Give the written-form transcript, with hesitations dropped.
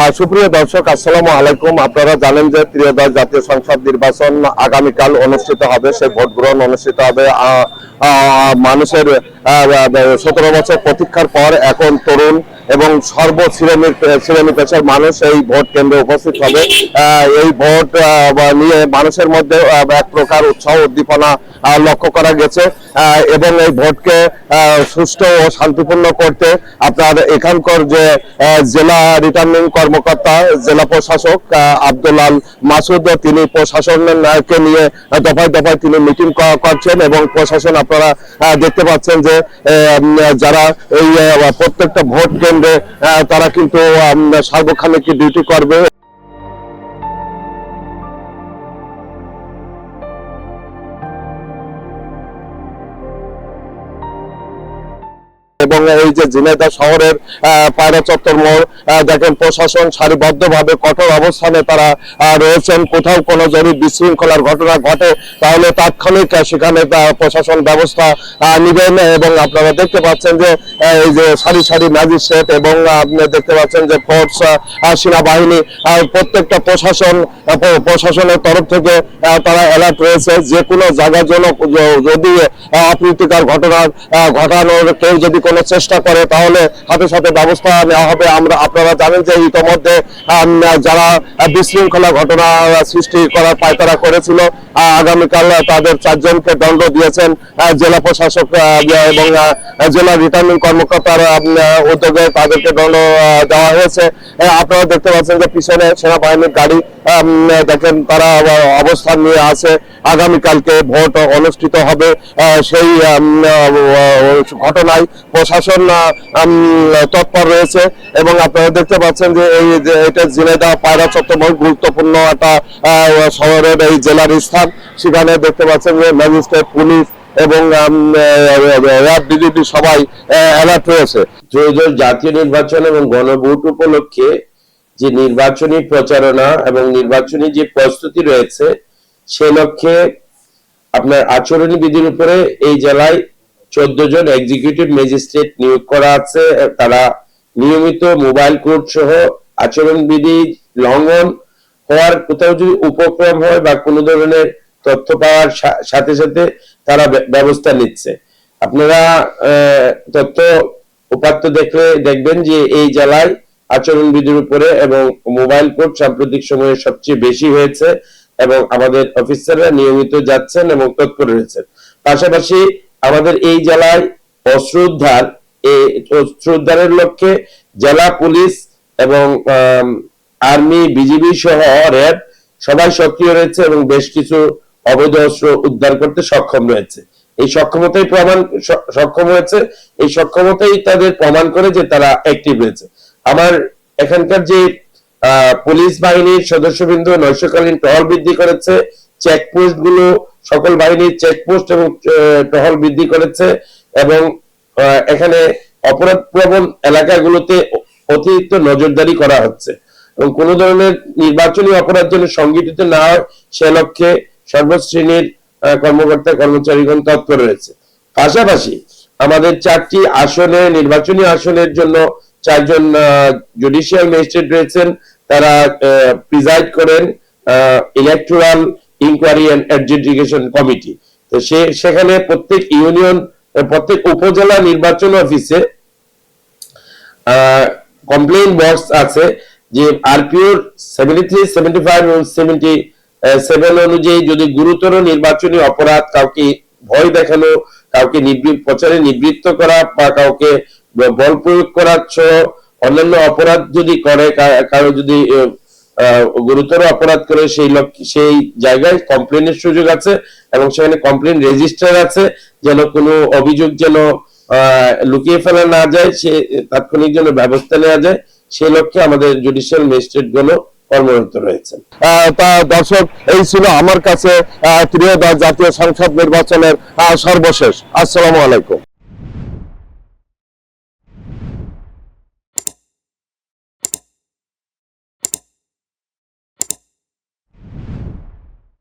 সুপ্রিয় দর্শক, আসসালামু আলাইকুম। আপনারা জানেন যে ত্রয়োদশ জাতীয় সংসদ নির্বাচন আগামীকাল অনুষ্ঠিত হবে। সেই ভোট গ্রহণ অনুষ্ঠিত হবে। মানুষের 17 বছর প্রতীক্ষার পর এখন তরুণ এবং শ্রেণী পেশার মানুষ এই ভোট কেন্দ্রে উপস্থিত হবে। এই ভোট নিয়ে মানুষের মধ্যে এক প্রকার উৎসাহ উদ্দীপনা লক্ষ্য করা গেছে এবং এই ভোটকে সুষ্ঠু ও শান্তিপূর্ণ করতে আপনার এখানকার যে জেলা রিটার্নিং কর্মকর্তা, জেলা প্রশাসক আব্দুল আল মাসুদ, তিনি প্রশাসনকে নিয়ে দফায় দফায় তিনি মিটিং করছেন এবং প্রশাসন আপনারা দেখতে পাচ্ছেন যে যারা এই প্রত্যেকটা ভোট কেন্দ্রে তারা কিন্তু সার্বক্ষণিক ডিউটি করবে। এবং এই যে ঝিনাইদহ শহরের পায়রা চত্বর মোড় দেখেন, প্রশাসন সারিবদ্ধভাবে কঠোর অবস্থানে তারা রয়েছেন। কোথাও কোনো যদি বিশৃঙ্খলার ঘটনা ঘটে তাহলে তাৎক্ষণিক সেখানে প্রশাসন ব্যবস্থা নেবেন। এবং আপনারা দেখতে পাচ্ছেন যে এই যে সারি সারি ম্যাজিস্ট্রেট এবং আপনি দেখতে পাচ্ছেন যে ফোর্স, সেনাবাহিনী, প্রত্যেকটা প্রশাসনের তরফ থেকে তারা অ্যালার্ট রয়েছে। যে কোনো জায়গার জন্য যদি অপ্রীতিকর ঘটনা ঘটানোর কেউ যদি কোনো চেষ্টা করে তাহলে সাথে সাথে ব্যবস্থা নেওয়া হবে। আপনারা জানেন যে ইতিমধ্যে যারা বিশৃঙ্খলা ঘটনা সৃষ্টি করার পায়তারা করেছিল, আগামীকাল তাদের 4 জনকে দণ্ড দিয়েছেন জেলা প্রশাসক এবং জেলা রিটার্নিং কর্মকর্তার উদ্যোগে তাদেরকে দণ্ড দেওয়া হয়েছে। আপনারা দেখতে পাচ্ছেন যে পিছনে সেনাবাহিনীর গাড়ি দেখেন, তারা অবস্থান নিয়ে আছে। আগামীকালকে ভোট অনুষ্ঠিত হবে। সেই ঘটনায় প্রশাসন তৎপর রয়েছে এবং আপনারা দেখতে পাচ্ছেন যে এটা ঝিনাইদহ পায়রা চত্বর গুরুত্বপূর্ণ একটা শহরের এই জেলার স্থান। সেখানে দেখতে পাচ্ছেন যে ম্যাজিস্ট্রেট, পুলিশ এবং র্যাব, বিজিবি সবাই অ্যালার্ট রয়েছে। ত্রয়োদশ জাতীয় নির্বাচন এবং গণভোট উপলক্ষে যে নির্বাচনী প্রচারণা এবং নির্বাচনী যে প্রস্তুতি রয়েছে, সে লক্ষ্যে আপনার আচরণ বিধির উপরে এই জেলায় 14 জন এক্সিকিউটিভ ম্যাজিস্ট্রেট নিয়োগ করা আছে। তারা নিয়মিত মোবাইল কোর্ট সহ আচরণ বিধি লঙ্ঘন হওয়ার কোথাও যদি উপক্রম হয় বা কোনো ধরনের তথ্য পাওয়ার সাথে সাথে তারা ব্যবস্থা নিচ্ছে। আপনারা তথ্য উপাত্ত দেখবেন যে এই জেলায় আচরণ বিধির উপরে এবং মোবাইল কোর্ট সাম্প্রতিক সময়ে সবচেয়ে বেশি হয়েছে এবং আমাদের অফিসাররা নিয়মিত যাচ্ছেন এবং তৎপর রয়েছেন। পাশাপাশি আমাদের এই জেলায় অস্ত্র উদ্ধারের লক্ষ্যে জেলা পুলিশ এবং আর্মি, বিজিবি সহ র্যাব সবাই সক্রিয় রয়েছে এবং বেশ কিছু অবৈধ অস্ত্র উদ্ধার করতে সক্ষম রয়েছে। এই সক্ষম হয়েছে। এই সক্ষমতাই তাদের প্রমাণ করে যে তারা অ্যাক্টিভ রয়েছে। আমার এখানকার যে পুলিশ বাহিনীর সদস্যবৃন্দ নৈশকালীন টহল বৃদ্ধি করেছে, চেকপোস্ট গুলো সকল বাহিনীর চেকপোস্ট এবং টহল বৃদ্ধি করেছে এবং এখানে অপরাধ প্রবণ এলাকাগুলোতে অতিরিক্ত নজরদারি করা হচ্ছে এবং কোনো ধরনের নির্বাচনী অপরাধ যেন সংগঠিত না হয় সে লক্ষ্যে সর্বশ্রেণীর কর্মকর্তা কর্মচারীগণ তৎপর রয়েছে। পাশাপাশি আমাদের 4টি আসনে, নির্বাচনী আসনের জন্য 4 জন জুডিশিয়াল ম্যাজিস্ট্রেট রয়েছেন। তারা প্রিজাইড করেন electoral inquiry and adjudication committee. তো সেখানে প্রত্যেক ইউনিয়ন, প্রত্যেক উপজেলা নির্বাচন অফিসে কমপ্লেইন বক্স আছে যে আরপিও 73, 75 এবং 77 অনুযায়ী যদি গুরুতর নির্বাচনী অপরাধ, কাউকে ভয় দেখানো, কাউকে প্রচারে নিবৃত্ত করা বা কাউকে বল প্রয়োগ করা সহ অন্যান্য অপরাধ যদি করে, কারো যদি গুরুতর অপরাধ করে, সেই জায়গায় কমপ্লেনের সুযোগ আছে এবং সেখানে কমপ্লেন রেজিস্টার আছে, যেন কোনো অভিযোগ যেন লুকিয়ে ফেলা না যায়, সে তাৎক্ষণিক যেন ব্যবস্থা নেওয়া যায়, সেই লক্ষ্যে আমাদের জুডিশিয়াল ম্যাজিস্ট্রেট গুলো কর্মরত রয়েছেন। দর্শক, এই ছিল আমার কাছে ত্রয়োদশ জাতীয় সংসদ নির্বাচনের সর্বশেষ। আসসালামু আলাইকুম।